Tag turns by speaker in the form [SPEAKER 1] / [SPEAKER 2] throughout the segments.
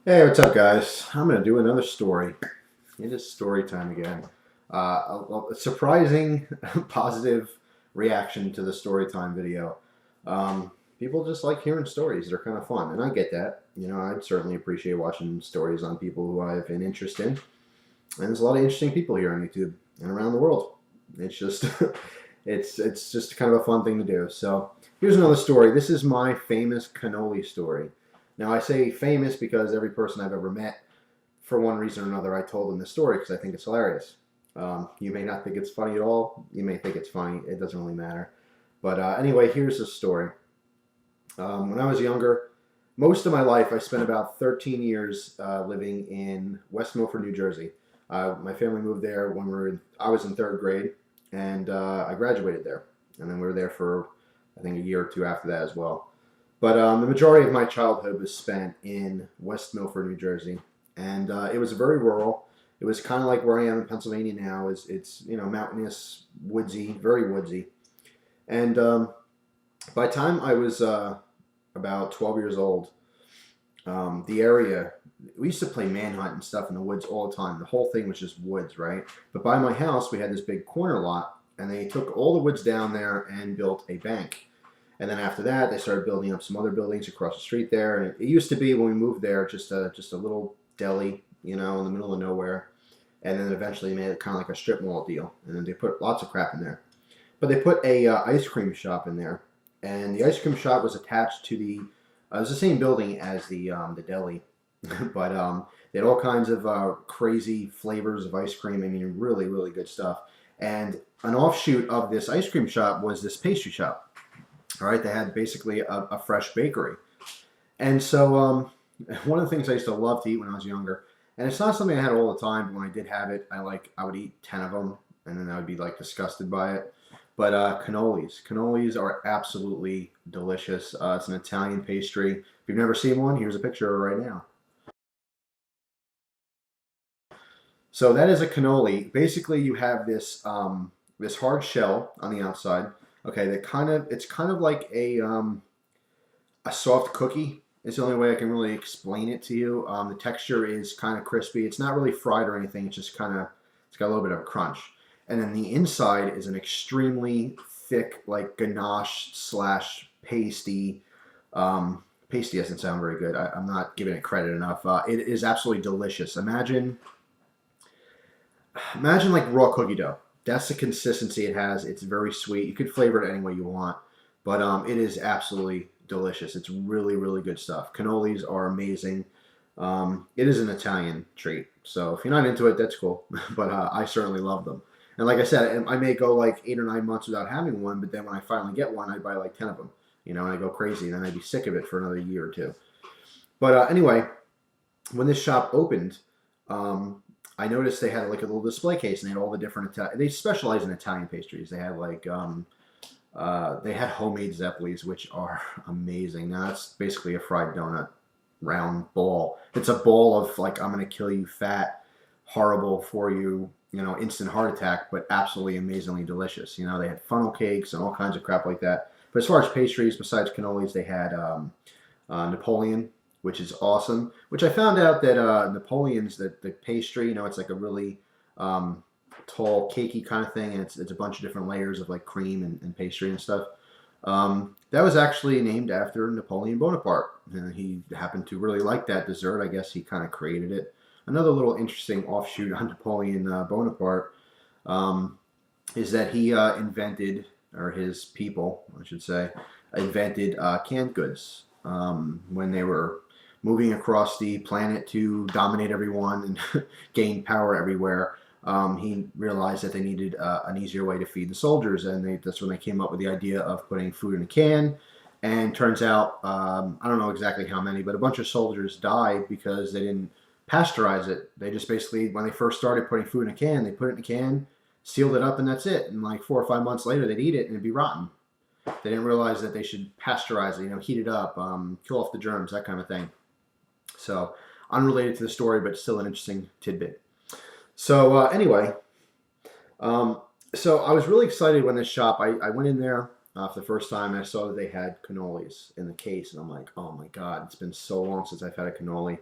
[SPEAKER 1] Hey, what's up, guys? I'm going to do another story. It is story time again. A surprising, positive reaction to the story time video. People just like hearing stories. They're kind of fun, and I get that. You know, I'd certainly appreciate watching stories on people who I have an interest in. And there's a lot of interesting people here on YouTube and around the world. It's just, it's just kind of a fun thing to do. So here's another story. This is my famous cannoli story. Now, I say famous because every person I've ever met, for one reason or another, I told them this story because I think it's hilarious. You may not think it's funny at all. You may think it's funny. It doesn't really matter. But anyway, here's the story. When I was younger, most of my life, I spent about 13 years living in West Milford, New Jersey. My family moved there when I was in third grade, and I graduated there. And then we were there for, I think, a year or two after that as well. But the majority of my childhood was spent in West Milford, New Jersey, and it was very rural. It was kind of like where I am in Pennsylvania now. It's mountainous, woodsy, very woodsy. And by the time I was about 12 years old, the area we used to play manhunt and stuff in the woods all the time. The whole thing was just woods, right? But by my house, we had this big corner lot, and they took all the woods down there and built a bank. And then after that, they started building up some other buildings across the street there. And it used to be, when we moved there, just a little deli, in the middle of nowhere. And then eventually made it kind of like a strip mall deal. And then they put lots of crap in there. But they put a ice cream shop in there, and the ice cream shop was attached to the. It was the same building as the deli, but they had all kinds of crazy flavors of ice cream. I mean, really, really good stuff. And an offshoot of this ice cream shop was this pastry shop. All right, they had basically a fresh bakery. And so one of the things I used to love to eat when I was younger, and it's not something I had all the time, but when I did have it, I would eat 10 of them, and then I would be like disgusted by it. But cannolis. Cannolis are absolutely delicious. It's an Italian pastry. If you've never seen one, here's a picture right now. So that is a cannoli. Basically, you have this hard shell on the outside. Okay, it's kind of like a soft cookie. It's the only way I can really explain it to you. The texture is kind of crispy. It's not really fried or anything. It's got a little bit of a crunch. And then the inside is an extremely thick, like ganache slash pasty. Pasty doesn't sound very good. I'm not giving it credit enough. It is absolutely delicious. Imagine like raw cookie dough. That's the consistency it has. It's very sweet. You could flavor it any way you want, but it is absolutely delicious. It's really, really good stuff. Cannolis are amazing. It is an Italian treat, so if you're not into it, that's cool. But I certainly love them. And like I said, I may go like 8 or 9 months without having one, but then when I finally get one, I buy like 10 of them. And I go crazy, and then I'd be sick of it for another year or two. But anyway, when this shop opened, I noticed they had like a little display case, and they had all the different they specialize in Italian pastries. They had like they had homemade zeppelis, which are amazing. Now that's basically a fried donut, round ball. It's a ball of like, I'm gonna kill you, fat, horrible for you, instant heart attack, but absolutely amazingly delicious. They had funnel cakes and all kinds of crap like that. But as far as pastries, besides cannolis, they had Napoleon, which is awesome. Which I found out that Napoleon's the pastry, it's like a really tall, cakey kind of thing, and it's a bunch of different layers of like cream and pastry and stuff. That was actually named after Napoleon Bonaparte. And he happened to really like that dessert. I guess he kind of created it. Another little interesting offshoot on Napoleon Bonaparte is that he invented, or his people, I should say, invented canned goods when they were moving across the planet to dominate everyone and gain power everywhere. He realized that they needed an easier way to feed the soldiers, and that's when they came up with the idea of putting food in a can. And turns out, I don't know exactly how many, but a bunch of soldiers died because they didn't pasteurize it. They just basically, when they first started putting food in a can, they put it in a can, sealed it up, and that's it. And like 4 or 5 months later, they'd eat it and it'd be rotten. They didn't realize that they should pasteurize it, heat it up, kill off the germs, that kind of thing. So, unrelated to the story, but still an interesting tidbit. So anyway, so I was really excited when this shop, I went in there for the first time, and I saw that they had cannolis in the case, and I'm like, oh my God, it's been so long since I've had a cannoli.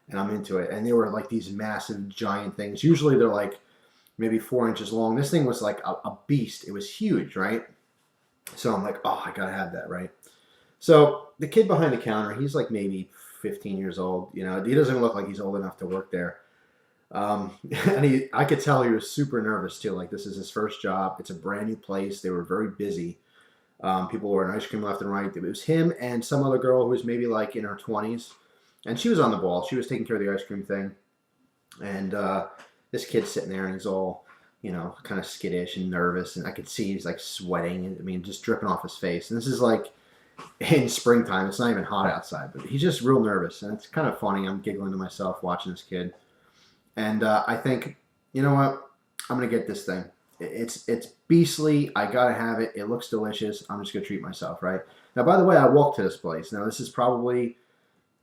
[SPEAKER 1] and I'm into it. And they were like these massive, giant things. Usually they're like maybe 4 inches long. This thing was like a beast. It was huge, right? So I'm like, oh, I gotta have that, right? So the kid behind the counter, he's like maybe 15 years old. You know, he doesn't look like he's old enough to work there. And I could tell he was super nervous too. Like this is his first job. It's a brand new place. They were very busy. People were ordering ice cream left and right. It was him and some other girl who was maybe like in her 20s, and she was on the ball. She was taking care of the ice cream thing, and this kid's sitting there and he's all, you know, kind of skittish and nervous, and I could see he's like sweating. I mean, just dripping off his face. And this is like in springtime. It's not even hot outside, but he's just real nervous, and it's kind of funny. I'm giggling to myself watching this kid, and I think, you know what? I'm gonna get this thing. It's beastly. I gotta have it. It looks delicious. I'm just gonna treat myself, right? Now, by the way, I walked to this place. Now, this is probably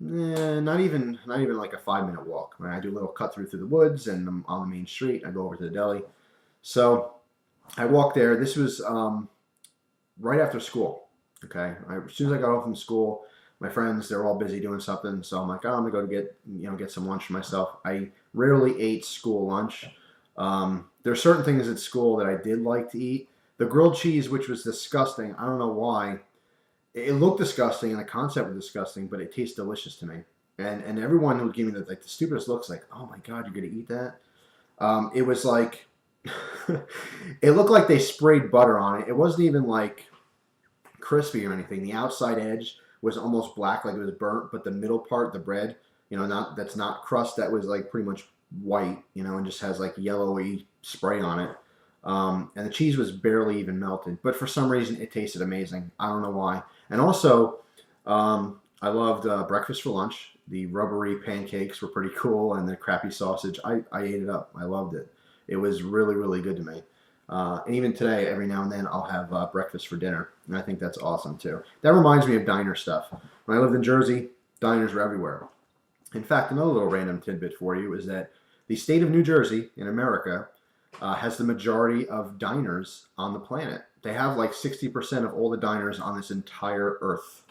[SPEAKER 1] not even like a 5 minute walk. Right? I do a little cut through the woods, and I'm on the main street. I go over to the deli. So I walked there. This was right after school. Okay, as soon as I got home from school, my friends, they're all busy doing something. So I'm like, oh, I'm gonna go to get some lunch for myself. I rarely ate school lunch. There are certain things at school that I did like to eat. The grilled cheese, which was disgusting. I don't know why. It looked disgusting and the concept was disgusting, but it tastes delicious to me. And everyone would give me the stupidest looks, like, oh my God, you're gonna eat that? It was like it looked like they sprayed butter on it. It wasn't even like crispy or anything. The outside edge was almost black, like it was burnt, but the middle part, the bread, that's not crust, that was like pretty much white, and just has like yellowy spray on it. And the cheese was barely even melted, but for some reason it tasted amazing. I don't know why. And also, I loved breakfast for lunch. The rubbery pancakes were pretty cool, and the crappy sausage. I ate it up. I loved it. It was really, really good to me. And even today, every now and then, I'll have breakfast for dinner, and I think that's awesome too. That reminds me of diner stuff. When I lived in Jersey, diners were everywhere. In fact, another little random tidbit for you is that the state of New Jersey in America has the majority of diners on the planet. They have like 60% of all the diners on this entire earth.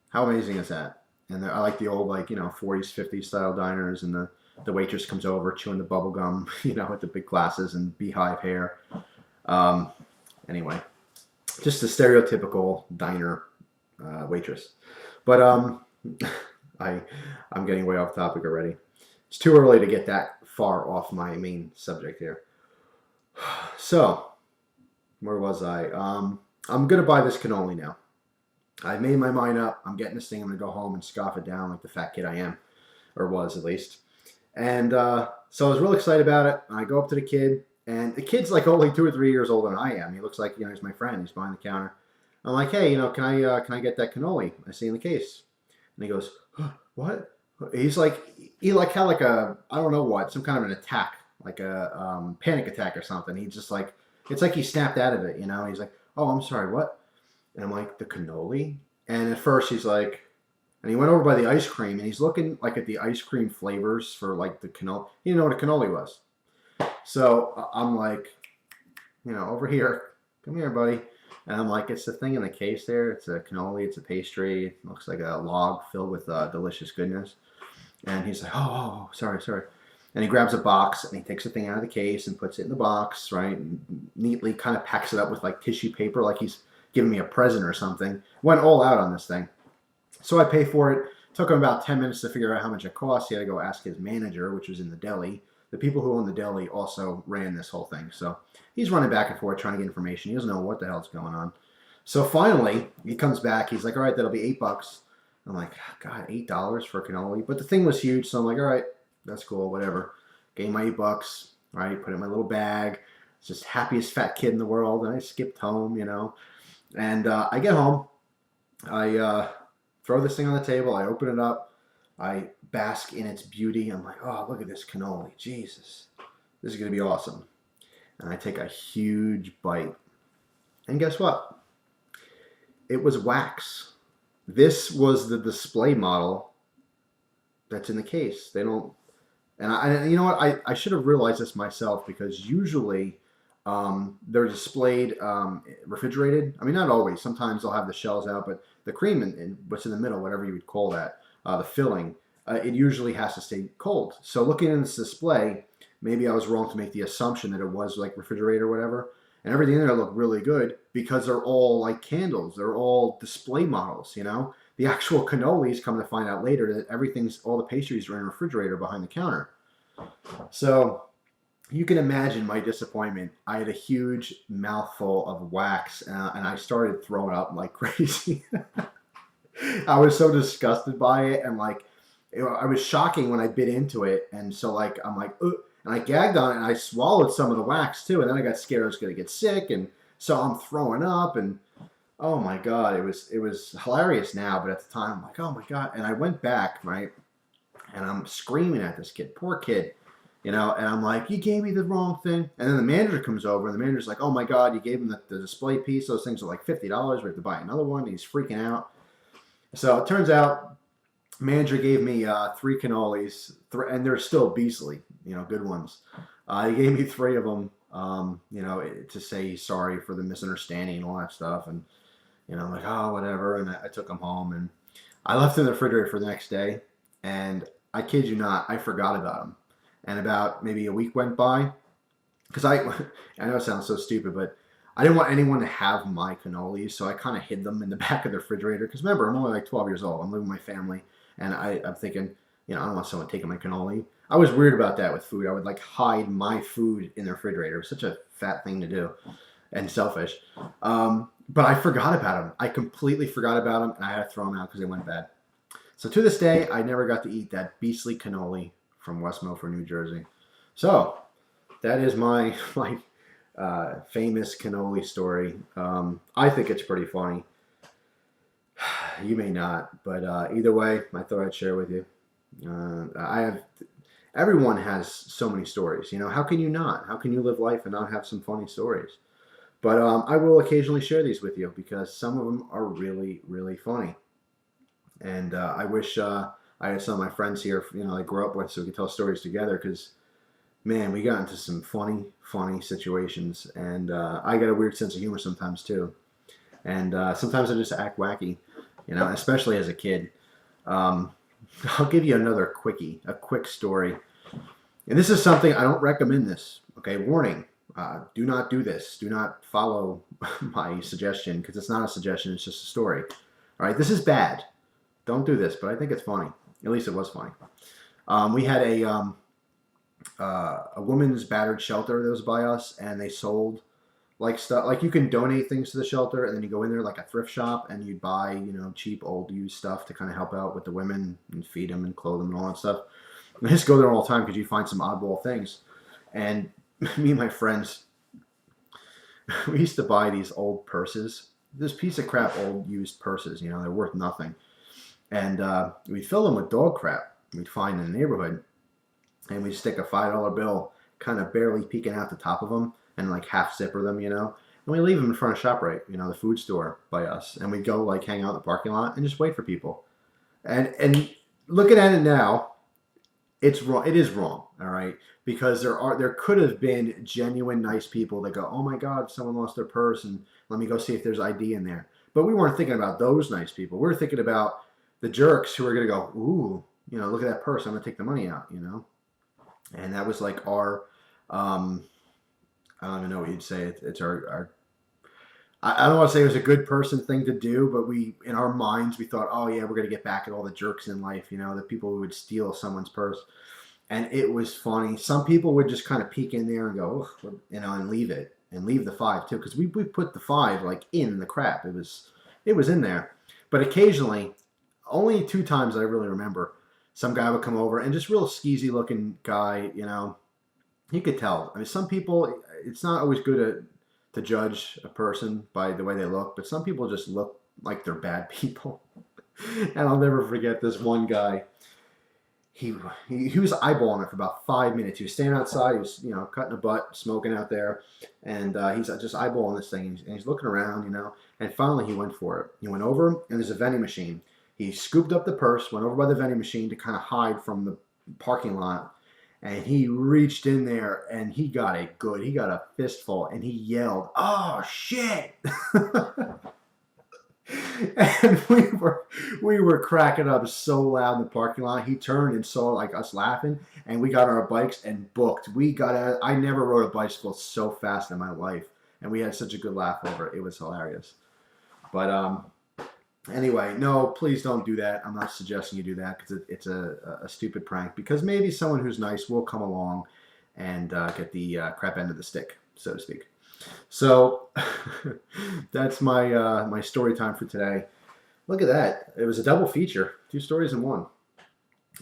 [SPEAKER 1] How amazing is that? And I like the old 40s, 50s style diners, and the waitress comes over chewing the bubble gum, with the big glasses and beehive hair. Anyway, just a stereotypical diner waitress. But I'm getting way off topic already. It's too early to get that far off my main subject here. So, where was I? I'm going to buy this cannoli now. I've made my mind up. I'm getting this thing. I'm going to go home and scoff it down like the fat kid I am. Or was, at least. And so I was real excited about it. I go up to the kid. And the kid's like only 2 or 3 years older than I am. He looks like, he's my friend. He's behind the counter. I'm like, hey, can I get that cannoli I see in the case? And he goes, huh, what? He's like, he had like a, I don't know what, some kind of an attack, like a panic attack or something. He just like, it's like he snapped out of it, He's like, oh, I'm sorry, what? And I'm like, the cannoli? And at first he's like, and he went over by the ice cream, and he's looking like at the ice cream flavors for like the cannoli. He didn't know what a cannoli was. So I'm like, over here, come here, buddy. And I'm like, it's the thing in the case there. It's a cannoli. It's a pastry. It looks like a log filled with delicious goodness. And he's like, oh, sorry. And he grabs a box, and he takes the thing out of the case and puts it in the box, right? And neatly kind of packs it up with like tissue paper, like he's giving me a present or something. Went all out on this thing. So I pay for it. Took him about 10 minutes to figure out how much it cost. He had to go ask his manager, which was in the deli. The people who own the deli also ran this whole thing. So he's running back and forth trying to get information. He doesn't know what the hell's going on. So finally, he comes back. He's like, all right, that'll be $8. I'm like, God, $8 for a cannoli. But the thing was huge. So I'm like, all right, that's cool, whatever. Gave my $8. All right, put it in my little bag. It's just happiest fat kid in the world. And I skipped home, And I get home. I throw this thing on the table. I open it up. I bask in its beauty. I'm like, oh, look at this cannoli. Jesus. This is going to be awesome. And I take a huge bite. And guess what? It was wax. This was the display model that's in the case. They don't... And you know what? I should have realized this myself, because usually they're displayed refrigerated. I mean, not always. Sometimes they'll have the shells out, but the cream and what's in the middle, whatever you would call that, the filling, it usually has to stay cold. So looking at this display, maybe I was wrong to make the assumption that it was like refrigerator or whatever. And everything in there looked really good because they're all like candles. They're all display models, you know. The actual cannolis, come to find out later, that all the pastries are in a refrigerator behind the counter. So you can imagine my disappointment. I had a huge mouthful of wax, and I started throwing up like crazy. I was so disgusted by it, and like, I was shocking when I bit into it, and so like I'm like, ugh, and I gagged on it, and I swallowed some of the wax too, and then I got scared I was gonna get sick, and so I'm throwing up, and oh my god, it was hilarious now, but at the time I'm like, oh my god, and I went back, right, and I'm screaming at this kid, poor kid, you know, and I'm like, you gave me the wrong thing, and then the manager comes over, and the manager's like, oh my god, you gave him the display piece, those things are like $50, we have to buy another one, and he's freaking out. So it turns out, manager gave me 3 cannolis, and they're still Beasley, you know, good ones. He gave me 3 of them, you know, to say sorry for the misunderstanding and all that stuff, and you know, I'm like, oh, whatever, and I took them home, and I left them in the refrigerator for the next day, and I kid you not, I forgot about them, and about maybe a week went by, because I know it sounds so stupid, but I didn't want anyone to have my cannolis, so I kind of hid them in the back of the refrigerator. Because remember, I'm only like 12 years old. I'm living with my family, and I'm thinking, you know, I don't want someone taking my cannoli. I was weird about that with food. I would like hide my food in the refrigerator. It was such a fat thing to do, and selfish. But I forgot about them. I completely forgot about them, and I had to throw them out because they went bad. So to this day, I never got to eat that beastly cannoli from West Milford, New Jersey. So that is my famous cannoli story. I think it's pretty funny. You may not, but either way, I thought I'd share with you. Everyone has so many stories. You know, how can you not? How can you live life and not have some funny stories? But I will occasionally share these with you because some of them are really, really funny. And I wish I had some of my friends here, you know, I grew up with, so we could tell stories together. Because, man, we got into some funny situations, and I got a weird sense of humor sometimes too. And sometimes I just act wacky, you know, especially as a kid. I'll give you another quickie, a quick story. And this is something, I don't recommend this. Okay, warning. Do not do this. Do not follow my suggestion, because it's not a suggestion, it's just a story. All right, this is bad. Don't do this, but I think it's funny. At least it was funny. We had a women's battered shelter that was by us, and they sold like stuff, like you can donate things to the shelter, and then you go in there like a thrift shop, and you buy, you know, cheap old used stuff to kind of help out with the women and feed them and clothe them and all that stuff. I just go there all the time because you find some oddball things. And me and my friends, we used to buy these old purses, this piece of crap old used purses, you know, they're worth nothing. And we'd fill them with dog crap we'd find in the neighborhood, and we'd stick a $5 bill kind of barely peeking out the top of them and like half zipper them, you know, and we leave them in front of ShopRite, you know, the food store by us, and we'd go like hang out in the parking lot and just wait for people. And looking at it now, it's wrong. It is wrong, all right, because there could have been genuine nice people that go, oh my God, someone lost their purse, and let me go see if there's ID in there. But we weren't thinking about those nice people. We were thinking about the jerks who were going to go, ooh, you know, look at that purse, I'm going to take the money out, you know. And that was like our, I don't even know what you'd say. It's our I don't want to say it was a good person thing to do, but we, in our minds, we thought, oh yeah, we're going to get back at all the jerks in life, you know, the people who would steal someone's purse. And it was funny. Some people would just kind of peek in there and go, oh, you know, and leave it, and leave the $5 too, because we put the $5 like in the crap. It was in there. But occasionally, only 2 times I really remember, some guy would come over, and just real skeezy looking guy, you know, you could tell. I mean, some people, it's not always good to judge a person by the way they look, but some people just look like they're bad people. And I'll never forget this one guy. He was eyeballing it for about 5 minutes. He was standing outside. He was, you know, cutting a butt, smoking out there, and he's just eyeballing this thing. And he's looking around, you know. And finally, he went for it. He went over, and there's a vending machine. He scooped up the purse, went over by the vending machine to kind of hide from the parking lot. And he reached in there, and he got a fistful, and he yelled, oh, shit! And we were cracking up so loud in the parking lot. He turned and saw like us laughing, and we got on our bikes and booked. We got out. I never rode a bicycle so fast in my life, and we had such a good laugh over it. It was hilarious. But anyway, no, please don't do that. I'm not suggesting you do that because it's a stupid prank. Because maybe someone who's nice will come along and get the crap end of the stick, so to speak. So that's my story time for today. Look at that. It was a double feature. 2 stories in one.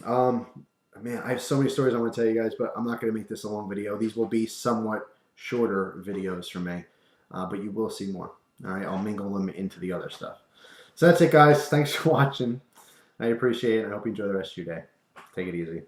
[SPEAKER 1] Man, I have so many stories I want to tell you guys, but I'm not going to make this a long video. These will be somewhat shorter videos from me, but you will see more. All right, I'll mingle them into the other stuff. So that's it, guys. Thanks for watching. I appreciate it. I hope you enjoy the rest of your day. Take it easy.